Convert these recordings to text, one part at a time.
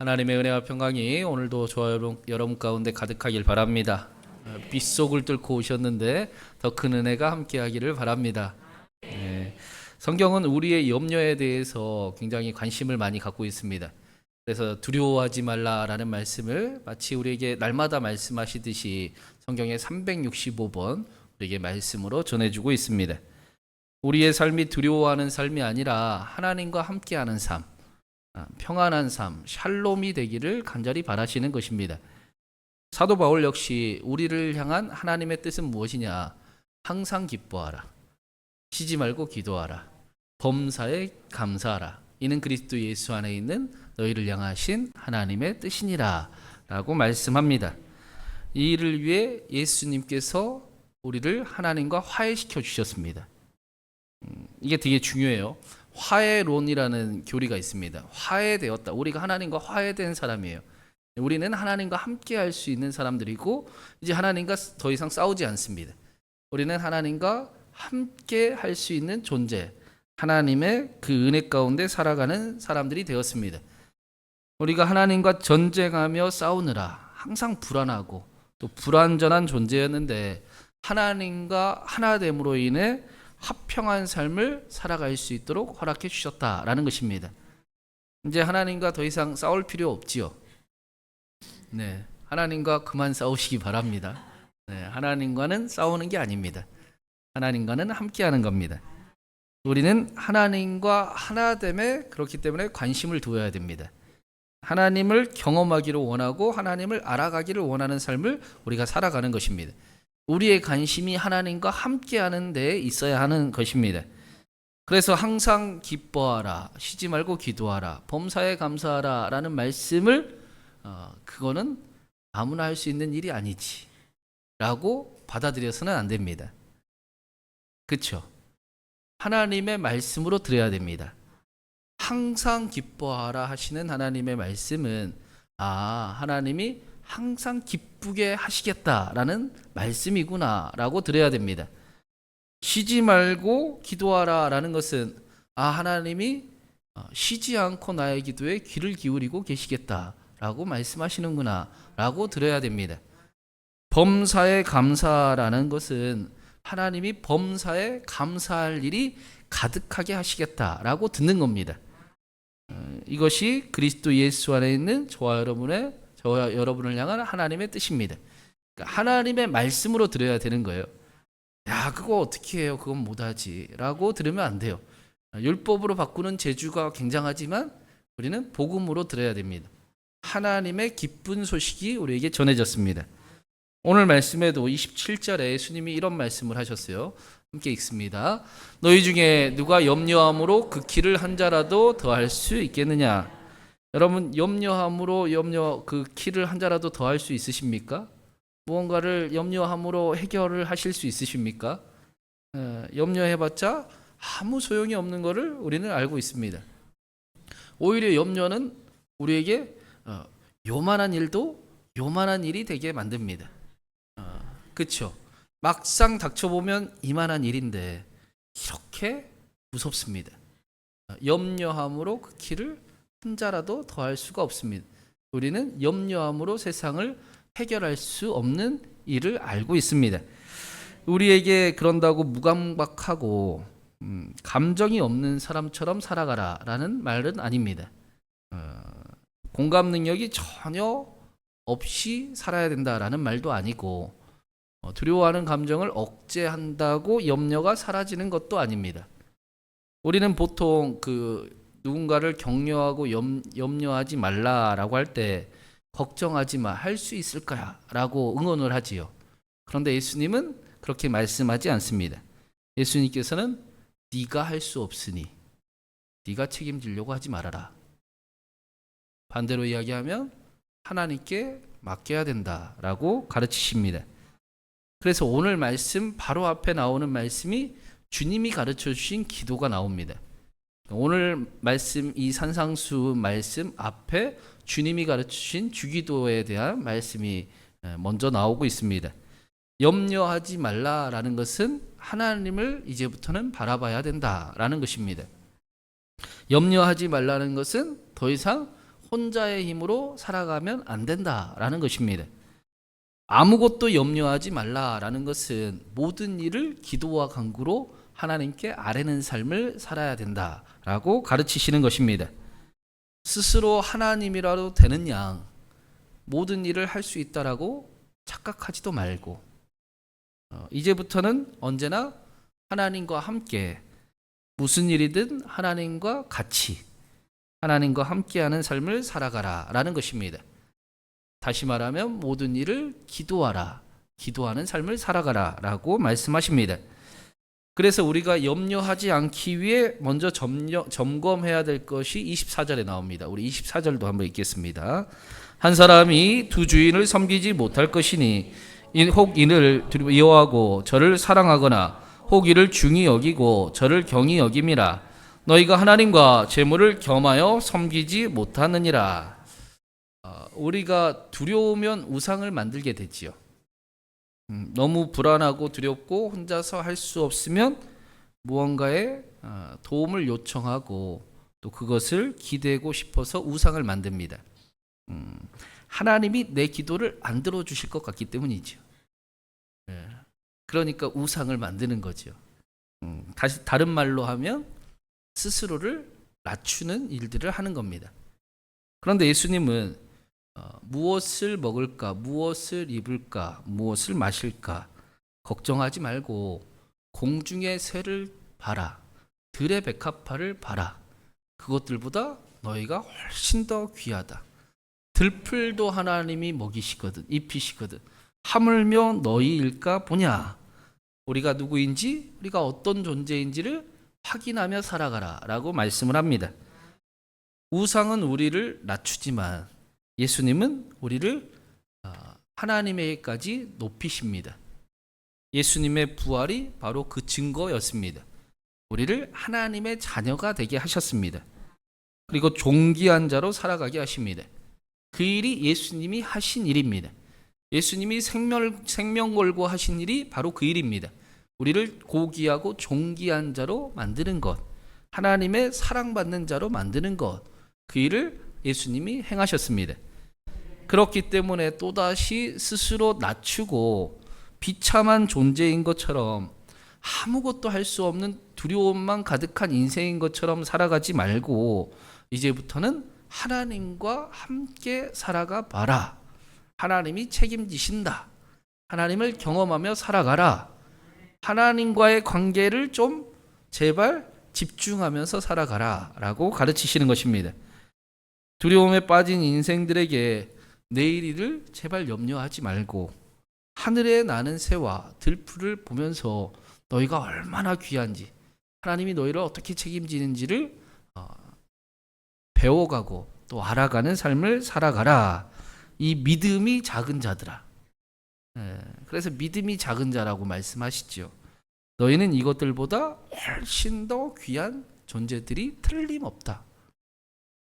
하나님의 은혜와 평강이 오늘도 저와 여러분 가운데 가득하길 바랍니다. 빗속을 뚫고 오셨는데 더 큰 은혜가 함께하기를 바랍니다. 성경은 우리의 염려에 대해서 굉장히 관심을 많이 갖고 있습니다. 그래서 두려워하지 말라라는 말씀을 마치 우리에게 날마다 말씀하시듯이 성경의 365번 우리에게 말씀으로 전해주고 있습니다. 우리의 삶이 두려워하는 삶이 아니라 하나님과 함께하는 삶, 평안한 삶, 샬롬이 되기를 간절히 바라시는 것입니다. 사도 바울 역시 우리를 향한 하나님의 뜻은 무엇이냐? 항상 기뻐하라. 쉬지 말고 기도하라. 범사에 감사하라. 이는 그리스도 예수 안에 있는 너희를 향하신 하나님의 뜻이니라 라고 말씀합니다. 이 일을 위해 예수님께서 우리를 하나님과 화해시켜 주셨습니다. 이게 되게 중요해요. 화해론이라는 교리가 있습니다. 화해되었다. 우리가 하나님과 화해된 사람이에요. 우리는 하나님과 함께 할 수 있는 사람들이고 이제 하나님과 더 이상 싸우지 않습니다. 우리는 하나님과 함께 할 수 있는 존재, 하나님의 그 은혜 가운데 살아가는 사람들이 되었습니다. 우리가 하나님과 전쟁하며 싸우느라 항상 불안하고 또 불완전한 존재였는데 하나님과 하나됨으로 인해 화평한 삶을 살아갈 수 있도록 허락해 주셨다라는 것입니다. 이제 하나님과 더 이상 싸울 필요 없지요. 네, 하나님과 그만 싸우시기 바랍니다. 네, 하나님과는 싸우는 게 아닙니다. 하나님과는 함께하는 겁니다. 우리는 하나님과 하나됨에 그렇기 때문에 관심을 두어야 됩니다. 하나님을 경험하기를 원하고 하나님을 알아가기를 원하는 삶을 우리가 살아가는 것입니다. 우리의 관심이 하나님과 함께하는 데에 있어야 하는 것입니다. 그래서 항상 기뻐하라, 쉬지 말고 기도하라, 범사에 감사하라 라는 말씀을 그거는 아무나 할 수 있는 일이 아니지 라고 받아들여서는 안 됩니다. 그렇죠? 하나님의 말씀으로 들어야 됩니다. 항상 기뻐하라 하시는 하나님의 말씀은 하나님이 항상 기쁘게 하시겠다라는 말씀이구나 라고 들어야 됩니다. 쉬지 말고 기도하라 라는 것은 하나님이 쉬지 않고 나의 기도에 귀를 기울이고 계시겠다 라고 말씀하시는구나 라고 들어야 됩니다. 범사에 감사라는 것은 하나님이 범사에 감사할 일이 가득하게 하시겠다라고 듣는 겁니다. 이것이 그리스도 예수 안에 있는 저와 여러분을 향한 하나님의 뜻입니다. 그러니까 하나님의 말씀으로 들어야 되는 거예요. 야, 그거 어떻게 해요? 그건 못하지 라고 들으면 안 돼요. 율법으로 바꾸는 재주가 굉장하지만 우리는 복음으로 들어야 됩니다. 하나님의 기쁜 소식이 우리에게 전해졌습니다. 오늘 말씀에도 27절에 예수님이 이런 말씀을 하셨어요. 함께 읽습니다. 너희 중에 누가 염려함으로 그 길을 한 자라도 더할 수 있겠느냐? 여러분, 염려함으로 그 키를 한 자라도 더 할 수 있으십니까? 무언가를 염려함으로 해결을 하실 수 있으십니까? 염려해봤자 아무 소용이 없는 것을 우리는 알고 있습니다. 오히려 염려는 우리에게 요만한 일도 요만한 일이 되게 만듭니다. 그렇죠? 막상 닥쳐보면 이만한 일인데 이렇게 무섭습니다. 염려함으로 그 키를 한 자라도 더할 수가 없습니다. 우리는 염려함으로 세상을 해결할 수 없는 일을 알고 있습니다. 우리에게 그런다고 무감각하고 감정이 없는 사람처럼 살아가라 라는 말은 아닙니다. 공감 능력이 전혀 없이 살아야 된다라는 말도 아니고 두려워하는 감정을 억제한다고 염려가 사라지는 것도 아닙니다. 우리는 보통 누군가를 격려하고 염려하지 말라라고 할 때 걱정하지 마, 할 수 있을 거야 라고 응원을 하지요. 그런데 예수님은 그렇게 말씀하지 않습니다. 예수님께서는 네가 할 수 없으니 네가 책임지려고 하지 말아라. 반대로 이야기하면 하나님께 맡겨야 된다라고 가르치십니다. 그래서 오늘 말씀 바로 앞에 나오는 말씀이 주님이 가르쳐 주신 기도가 나옵니다. 오늘 말씀, 이 산상수 말씀 앞에 주님이 가르쳐 주신 주기도에 대한 말씀이 먼저 나오고 있습니다. 염려하지 말라라는 것은 하나님을 이제부터는 바라봐야 된다라는 것입니다. 염려하지 말라는 것은 더 이상 혼자의 힘으로 살아가면 안 된다라는 것입니다. 아무것도 염려하지 말라라는 것은 모든 일을 기도와 간구로 하나님께 아뢰는 삶을 살아야 된다라고 가르치시는 것입니다. 스스로 하나님이라도 되는 양 모든 일을 할 수 있다라고 착각하지도 말고 이제부터는 언제나 하나님과 함께 무슨 일이든 하나님과 같이 하나님과 함께하는 삶을 살아가라라는 것입니다. 다시 말하면 모든 일을 기도하라, 기도하는 삶을 살아가라라고 말씀하십니다. 그래서 우리가 염려하지 않기 위해 먼저 점검해야 될 것이 24절에 나옵니다. 우리 24절도 한번 읽겠습니다. 한 사람이 두 주인을 섬기지 못할 것이니 혹 이를 미워하고 저를 사랑하거나 혹 이를 중히 여기고 저를 경히 여김이라. 너희가 하나님과 재물을 겸하여 섬기지 못하느니라. 우리가 두려우면 우상을 만들게 되지요. 너무 불안하고 두렵고 혼자서 할 수 없으면 무언가의 도움을 요청하고 또 그것을 기대고 싶어서 우상을 만듭니다. 하나님이 내 기도를 안 들어주실 것 같기 때문이죠. 그러니까 우상을 만드는 거죠. 다시 다른 말로 하면 스스로를 낮추는 일들을 하는 겁니다. 그런데 예수님은 무엇을 먹을까, 무엇을 입을까, 무엇을 마실까 걱정하지 말고 공중의 새를 봐라, 들의 백합화를 봐라. 그것들보다 너희가 훨씬 더 귀하다. 들풀도 하나님이 먹이시거든, 입히시거든. 하물며 너희일까 보냐. 우리가 누구인지, 우리가 어떤 존재인지를 확인하며 살아가라 라고 말씀을 합니다. 우상은 우리를 낮추지만 예수님은 우리를 하나님에게까지 높이십니다. 예수님의 부활이 바로 그 증거였습니다. 우리를 하나님의 자녀가 되게 하셨습니다. 그리고 존귀한 자로 살아가게 하십니다. 그 일이 예수님이 하신 일입니다. 예수님이 생명 걸고 하신 일이 바로 그 일입니다. 우리를 고귀하고 존귀한 자로 만드는 것, 하나님의 사랑받는 자로 만드는 것, 그 일을 예수님이 행하셨습니다. 그렇기 때문에 또다시 스스로 낮추고 비참한 존재인 것처럼 아무것도 할 수 없는 두려움만 가득한 인생인 것처럼 살아가지 말고 이제부터는 하나님과 함께 살아가 봐라. 하나님이 책임지신다. 하나님을 경험하며 살아가라. 하나님과의 관계를 좀 제발 집중하면서 살아가라 라고 가르치시는 것입니다. 두려움에 빠진 인생들에게 내일 일을 제발 염려하지 말고 하늘에 나는 새와 들풀을 보면서 너희가 얼마나 귀한지, 하나님이 너희를 어떻게 책임지는지를 배워가고 또 알아가는 삶을 살아가라. 이 믿음이 작은 자들아. 그래서 믿음이 작은 자라고 말씀하시죠. 너희는 이것들보다 훨씬 더 귀한 존재들이 틀림없다.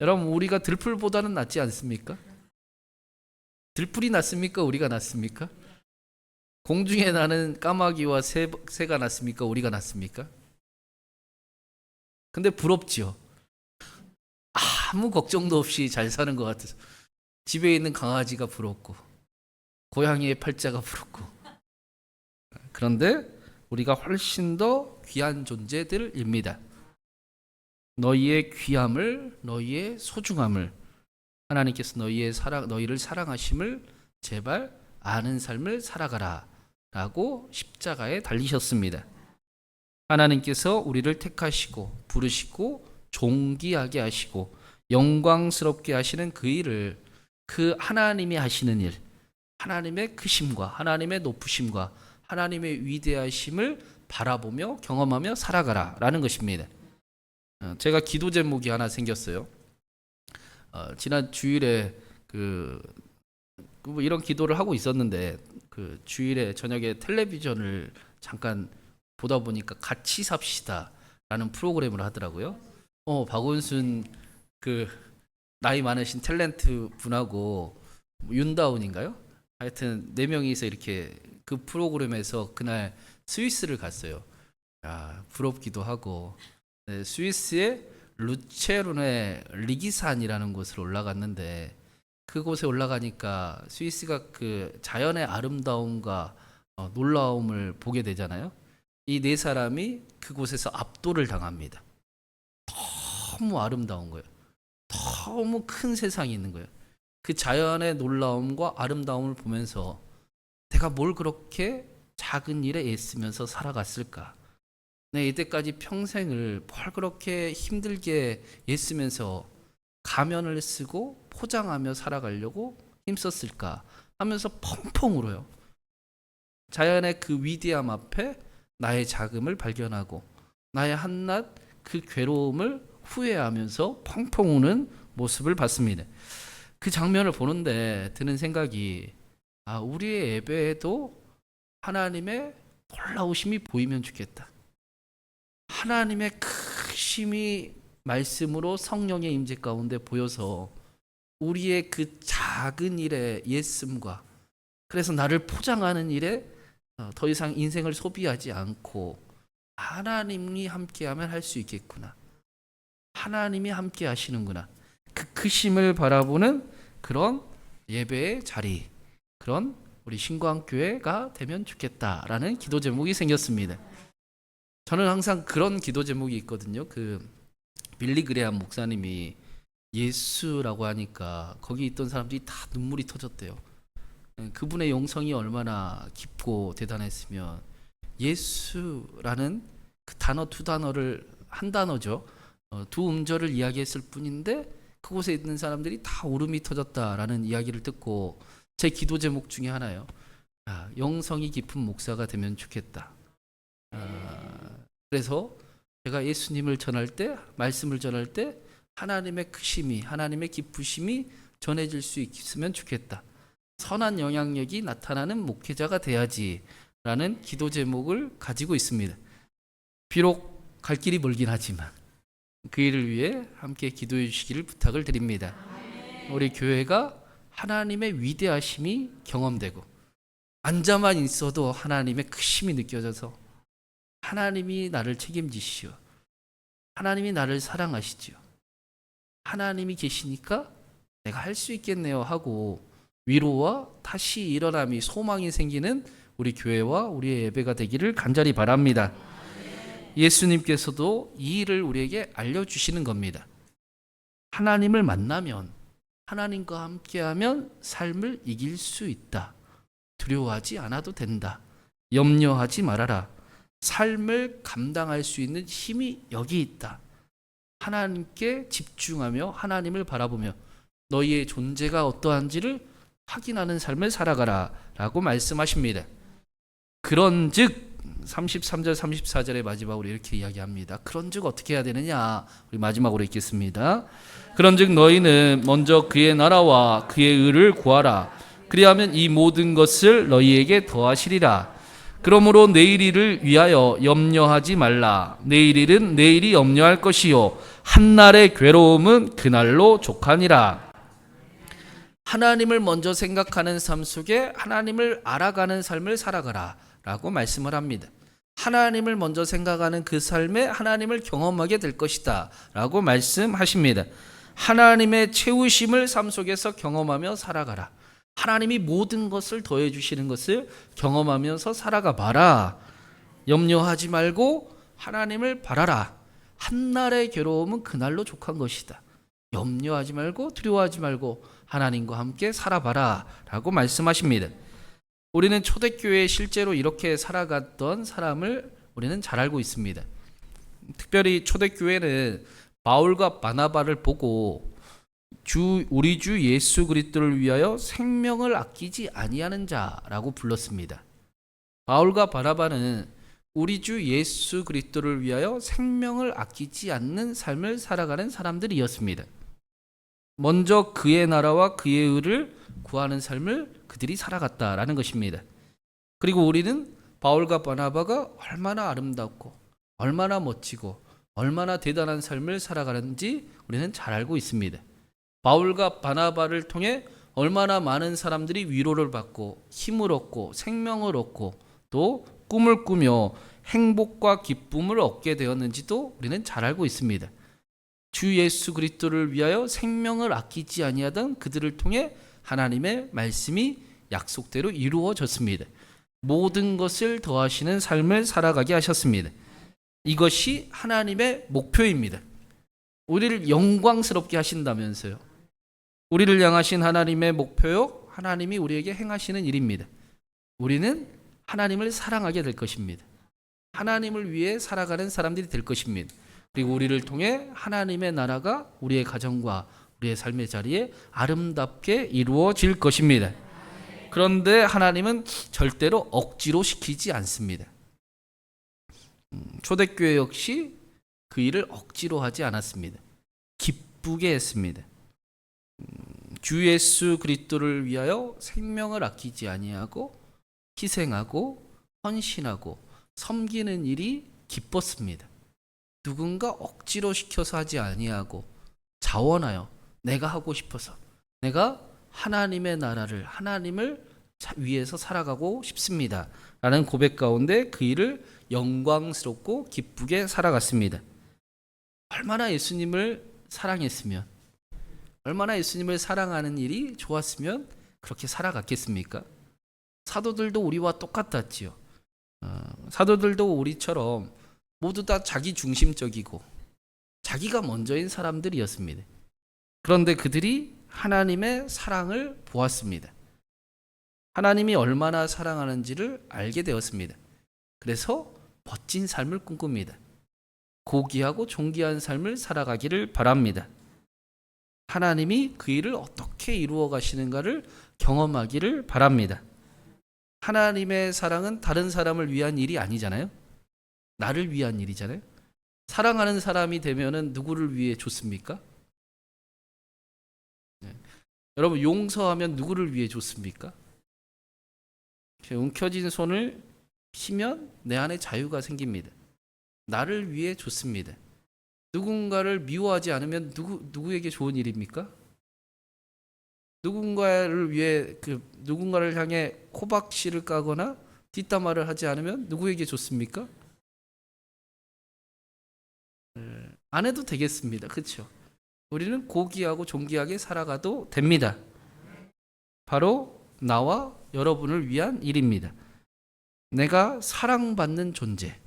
여러분, 우리가 들풀보다는 낫지 않습니까? 들풀이 낫습니까? 우리가 낫습니까? 공중에 나는 까마귀와 새가 낫습니까? 우리가 낫습니까? 근데 부럽지요. 아무 걱정도 없이 잘 사는 것 같아서 집에 있는 강아지가 부럽고 고양이의 팔자가 부럽고. 그런데 우리가 훨씬 더 귀한 존재들입니다. 너희의 귀함을, 너희의 소중함을, 하나님께서 너희를 사랑하심을 제발 아는 삶을 살아가라 라고 십자가에 달리셨습니다. 하나님께서 우리를 택하시고 부르시고 존귀하게 하시고 영광스럽게 하시는 그 일을, 그 하나님이 하시는 일, 하나님의 크심과 하나님의 높으심과 하나님의 위대하심을 바라보며 경험하며 살아가라 라는 것입니다. 제가 기도 제목이 하나 생겼어요. 지난 주일에 뭐 이런 기도를 하고 있었는데 그 주일에 저녁에 텔레비전을 잠깐 보다 보니까 같이 삽시다 라는 프로그램을 하더라고요. 박원순 그 나이 많으신 탤런트 분하고 윤다운인가요? 하여튼 4명이서 이렇게 그 프로그램에서 그날 스위스를 갔어요. 부럽기도 하고. 스위스의 루체룬의 리기산이라는 곳을 올라갔는데 그곳에 올라가니까 스위스가 그 자연의 아름다움과 놀라움을 보게 되잖아요. 이 네 사람이 그곳에서 압도를 당합니다. 너무 아름다운 거예요. 너무 큰 세상이 있는 거예요. 그 자연의 놀라움과 아름다움을 보면서 내가 뭘 그렇게 작은 일에 애쓰면서 살아갔을까? 내 이때까지 평생을 뭘 그렇게 힘들게 애쓰면서 가면을 쓰고 포장하며 살아가려고 힘썼을까 하면서 펑펑 울어요. 자연의 그 위대함 앞에 나의 작음을 발견하고 나의 한낱 그 괴로움을 후회하면서 펑펑 우는 모습을 봤습니다. 그 장면을 보는데 드는 생각이 우리의 예배에도 하나님의 놀라우심이 보이면 좋겠다. 하나님의 크심이 말씀으로 성령의 임재 가운데 보여서 우리의 그 작은 일의 예씀과 그래서 나를 포장하는 일에 더 이상 인생을 소비하지 않고 하나님이 함께하면 할 수 있겠구나. 하나님이 함께 하시는구나. 그 크심을 바라보는 그런 예배의 자리, 그런 우리 신광교회가 되면 좋겠다라는 기도 제목이 생겼습니다. 저는 항상 그런 기도 제목이 있거든요. 그 빌리 그레함 목사님이 예수라고 하니까 거기 있던 사람들이 다 눈물이 터졌대요. 그분의 영성이 얼마나 깊고 대단했으면 예수라는 그 단어 두 단어를 한 단어죠. 두 음절을 이야기했을 뿐인데 그곳에 있는 사람들이 다 울음이 터졌다라는 이야기를 듣고 제 기도 제목 중에 하나예요. 영성이 깊은 목사가 되면 좋겠다. 그래서 제가 예수님을 전할 때, 말씀을 전할 때 하나님의 크심이, 하나님의 기쁘심이 전해질 수 있으면 좋겠다. 선한 영향력이 나타나는 목회자가 돼야지라는 기도 제목을 가지고 있습니다. 비록 갈 길이 멀긴 하지만 그 일을 위해 함께 기도해 주시기를 부탁을 드립니다. 우리 교회가 하나님의 위대하심이 경험되고 앉아만 있어도 하나님의 크심이 느껴져서 하나님이 나를 책임지시오. 하나님이 나를 사랑하시지요. 하나님이 계시니까 내가 할 수 있겠네요 하고 위로와 다시 일어남이 소망이 생기는 우리 교회와 우리의 예배가 되기를 간절히 바랍니다. 예수님께서도 이 일을 우리에게 알려주시는 겁니다. 하나님을 만나면 하나님과 함께하면 삶을 이길 수 있다. 두려워하지 않아도 된다. 염려하지 말아라. 삶을 감당할 수 있는 힘이 여기 있다. 하나님께 집중하며 하나님을 바라보며 너희의 존재가 어떠한지를 확인하는 삶을 살아가라 라고 말씀하십니다. 그런즉 33절 34절의 마지막으로 이렇게 이야기합니다. 그런즉 어떻게 해야 되느냐? 우리 마지막으로 읽겠습니다. 그런즉 너희는 먼저 그의 나라와 그의 의를 구하라. 그리하면 이 모든 것을 너희에게 더하시리라. 그러므로 내일 일을 위하여 염려하지 말라. 내일 일은 내일이 염려할 것이요 한날의 괴로움은 그날로 족하니라. 하나님을 먼저 생각하는 삶 속에 하나님을 알아가는 삶을 살아가라 라고 말씀을 합니다. 하나님을 먼저 생각하는 그 삶에 하나님을 경험하게 될 것이다 라고 말씀하십니다. 하나님의 채우심을 삶 속에서 경험하며 살아가라. 하나님이 모든 것을 더해 주시는 것을 경험하면서 살아가 봐라. 염려하지 말고 하나님을 바라라. 한날의 괴로움은 그날로 족한 것이다. 염려하지 말고 두려워하지 말고 하나님과 함께 살아봐라 라고 말씀하십니다. 우리는 초대교회에 실제로 이렇게 살아갔던 사람을 우리는 잘 알고 있습니다. 특별히 초대교회는 바울과 바나바를 보고 우리 주 예수 그리스도를 위하여 생명을 아끼지 아니하는 자라고 불렀습니다. 바울과 바나바는 우리 주 예수 그리스도를 위하여 생명을 아끼지 않는 삶을 살아가는 사람들이었습니다. 먼저 그의 나라와 그의 의를 구하는 삶을 그들이 살아갔다라는 것입니다. 그리고 우리는 바울과 바나바가 얼마나 아름답고 얼마나 멋지고 얼마나 대단한 삶을 살아가는지 우리는 잘 알고 있습니다. 바울과 바나바를 통해 얼마나 많은 사람들이 위로를 받고 힘을 얻고 생명을 얻고 또 꿈을 꾸며 행복과 기쁨을 얻게 되었는지도 우리는 잘 알고 있습니다. 주 예수 그리스도를 위하여 생명을 아끼지 아니하던 그들을 통해 하나님의 말씀이 약속대로 이루어졌습니다. 모든 것을 더하시는 삶을 살아가게 하셨습니다. 이것이 하나님의 목표입니다. 우리를 영광스럽게 하신다면서요. 우리를 향하신 하나님의 목표요, 하나님이 우리에게 행하시는 일입니다. 우리는 하나님을 사랑하게 될 것입니다. 하나님을 위해 살아가는 사람들이 될 것입니다. 그리고 우리를 통해 하나님의 나라가 우리의 가정과 우리의 삶의 자리에 아름답게 이루어질 것입니다. 그런데 하나님은 절대로 억지로 시키지 않습니다. 초대교회 역시 그 일을 억지로 하지 않았습니다. 기쁘게 했습니다. 주 예수 그리스도를 위하여 생명을 아끼지 아니하고 희생하고 헌신하고 섬기는 일이 기뻤습니다. 누군가 억지로 시켜서 하지 아니하고 자원하여 내가 하고 싶어서 내가 하나님의 나라를 하나님을 위해서 살아가고 싶습니다 라는 고백 가운데 그 일을 영광스럽고 기쁘게 살아갔습니다. 얼마나 예수님을 사랑했으면, 얼마나 예수님을 사랑하는 일이 좋았으면 그렇게 살아갔겠습니까? 사도들도 우리와 똑같았지요. 사도들도 우리처럼 모두 다 자기 중심적이고 자기가 먼저인 사람들이었습니다. 그런데 그들이 하나님의 사랑을 보았습니다. 하나님이 얼마나 사랑하는지를 알게 되었습니다. 그래서 멋진 삶을 꿈꿉니다. 고귀하고 존귀한 삶을 살아가기를 바랍니다. 하나님이 그 일을 어떻게 이루어 가시는가를 경험하기를 바랍니다. 하나님의 사랑은 다른 사람을 위한 일이 아니잖아요. 나를 위한 일이잖아요. 사랑하는 사람이 되면은 누구를 위해 좋습니까? 네. 여러분, 용서하면 누구를 위해 좋습니까? 움켜진 손을 피면 내 안에 자유가 생깁니다. 나를 위해 좋습니다. 누군가를 미워하지 않으면 누구에게 좋은 일입니까? 누군가를 위해 누군가를 향해 코박씨를 까거나 뒷담화를 하지 않으면 누구에게 좋습니까? 안 해도 되겠습니다. 그렇죠? 우리는 고귀하고 존귀하게 살아가도 됩니다. 바로 나와 여러분을 위한 일입니다. 내가 사랑받는 존재,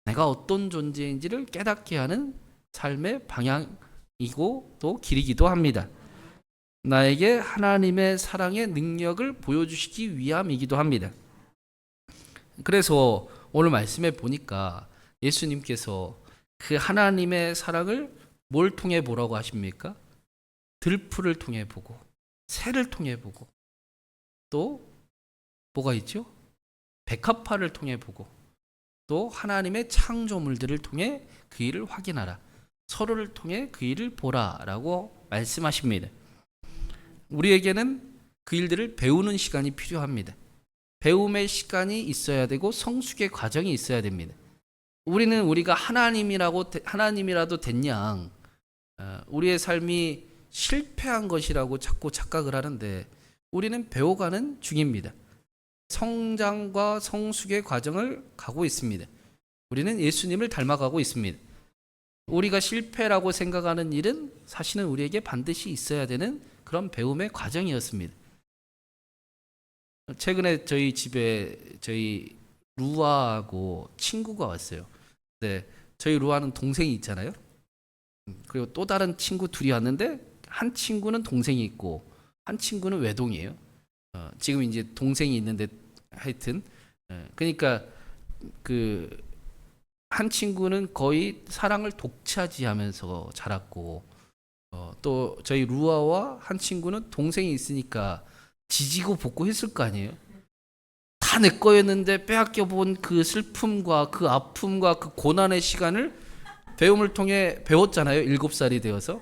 내가 어떤 존재인지를 깨닫게 하는 삶의 방향이고 또 길이기도 합니다. 나에게 하나님의 사랑의 능력을 보여주시기 위함이기도 합니다. 그래서 오늘 말씀에 보니까 예수님께서 그 하나님의 사랑을 뭘 통해 보라고 하십니까? 들풀을 통해 보고, 새를 통해 보고, 또 뭐가 있죠? 백합화를 통해 보고, 또 하나님의 창조물들을 통해 그 일을 확인하라. 서로를 통해 그 일을 보라라고 말씀하십니다. 우리에게는 그 일들을 배우는 시간이 필요합니다. 배움의 시간이 있어야 되고 성숙의 과정이 있어야 됩니다. 우리는 우리가 하나님이라도 된 양 우리의 삶이 실패한 것이라고 자꾸 착각을 하는데 우리는 배워가는 중입니다. 성장과 성숙의 과정을 가고 있습니다. 우리는 예수님을 닮아가고 있습니다. 우리가 실패라고 생각하는 일은 사실은 우리에게 반드시 있어야 되는 그런 배움의 과정이었습니다. 최근에 저희 집에 저희 루아하고 친구가 왔어요. 네, 저희 루아는 동생이 있잖아요. 그리고 또 다른 친구 둘이 왔는데 한 친구는 동생이 있고 한 친구는 외동이에요. 지금 이제 동생이 있는데 하여튼 그러니까 그 한 친구는 거의 사랑을 독차지하면서 자랐고 또 저희 루아와 한 친구는 동생이 있으니까 지지고 볶고 했을 거 아니에요. 다 내 거였는데 빼앗겨 본 그 슬픔과 그 아픔과 그 고난의 시간을 배움을 통해 배웠잖아요. 7살이 되어서.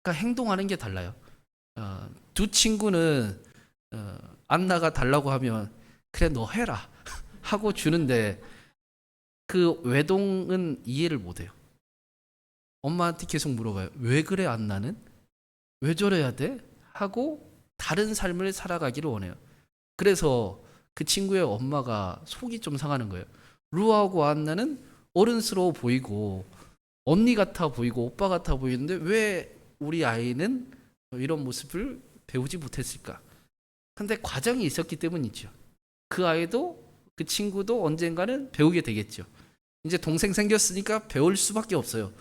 그러니까 행동하는 게 달라요. 두 친구는 안나가 달라고 하면 그래 너 해라 하고 주는데 그 외동은 이해를 못해요. 엄마한테 계속 물어봐요. 왜 그래 안나는? 왜 저래야 돼? 하고 다른 삶을 살아가기를 원해요. 그래서 그 친구의 엄마가 속이 좀 상하는 거예요. 루아하고 안나는 어른스러워 보이고 언니 같아 보이고 오빠 같아 보이는데 왜 우리 아이는 이런 모습을 배우지 못했을까? 근데 과정이 있었기 때문이죠. 그 아이도 그 친구도 언젠가는 배우게 되겠죠. 이제 동생 생겼으니까 배울 수밖에 없어요.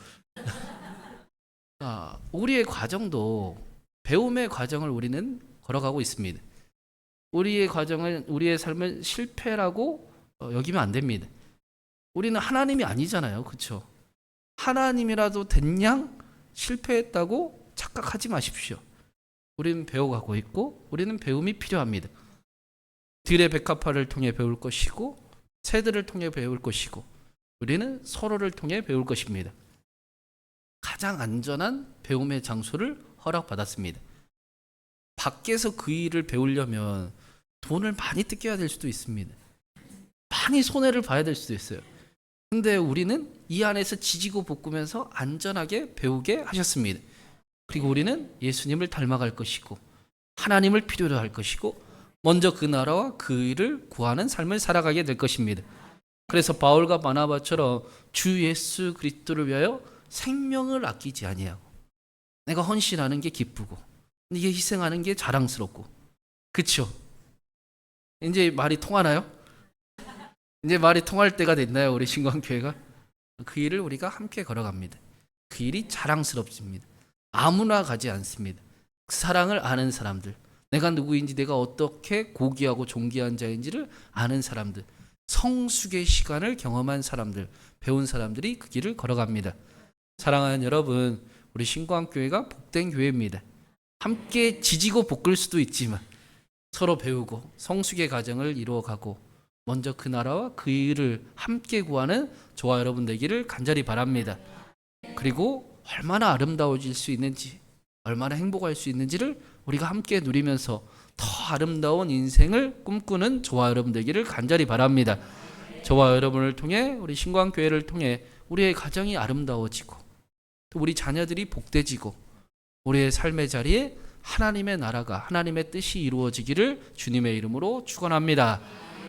우리의 과정도 배움의 과정을 우리는 걸어가고 있습니다. 우리의 과정은 우리의 삶을 실패라고 여기면 안 됩니다. 우리는 하나님이 아니잖아요. 그렇죠? 하나님이라도 된 양 실패했다고 착각하지 마십시오. 우리는 배워가고 있고 우리는 배움이 필요합니다. 들의 백합화를 통해 배울 것이고 새들을 통해 배울 것이고 우리는 서로를 통해 배울 것입니다. 가장 안전한 배움의 장소를 허락받았습니다. 밖에서 그 일을 배우려면 돈을 많이 뜯겨야 될 수도 있습니다. 많이 손해를 봐야 될 수도 있어요. 근데 우리는 이 안에서 지지고 볶으면서 안전하게 배우게 하셨습니다. 그리고 우리는 예수님을 닮아갈 것이고 하나님을 필요로 할 것이고 먼저 그 나라와 그 일을 구하는 삶을 살아가게 될 것입니다. 그래서 바울과 바나바처럼 주 예수 그리스도를 위하여 생명을 아끼지 아니하고 내가 헌신하는 게 기쁘고 이게 희생하는 게 자랑스럽고 그렇죠? 이제 말이 통하나요? 이제 말이 통할 때가 됐나요? 우리 신광교회가 그 일을 우리가 함께 걸어갑니다. 그 일이 자랑스럽습니다. 아무나 가지 않습니다. 그 사랑을 아는 사람들, 내가 누구인지 내가 어떻게 고귀하고 존귀한 자인지를 아는 사람들, 성숙의 시간을 경험한 사람들, 배운 사람들이 그 길을 걸어갑니다. 사랑하는 여러분, 우리 신광교회가 복된 교회입니다. 함께 지지고 볶을 수도 있지만 서로 배우고 성숙의 과정을 이루어가고 먼저 그 나라와 그 일을 함께 구하는 저와 여러분 되기를 간절히 바랍니다. 그리고 얼마나 아름다워질 수 있는지, 얼마나 행복할 수 있는지를 우리가 함께 누리면서 더 아름다운 인생을 꿈꾸는 저와 여러분 되기를 간절히 바랍니다. 저와 여러분을 통해 우리 신광교회를 통해 우리의 가정이 아름다워지고 또 우리 자녀들이 복되지고 우리의 삶의 자리에 하나님의 나라가 하나님의 뜻이 이루어지기를 주님의 이름으로 축원합니다.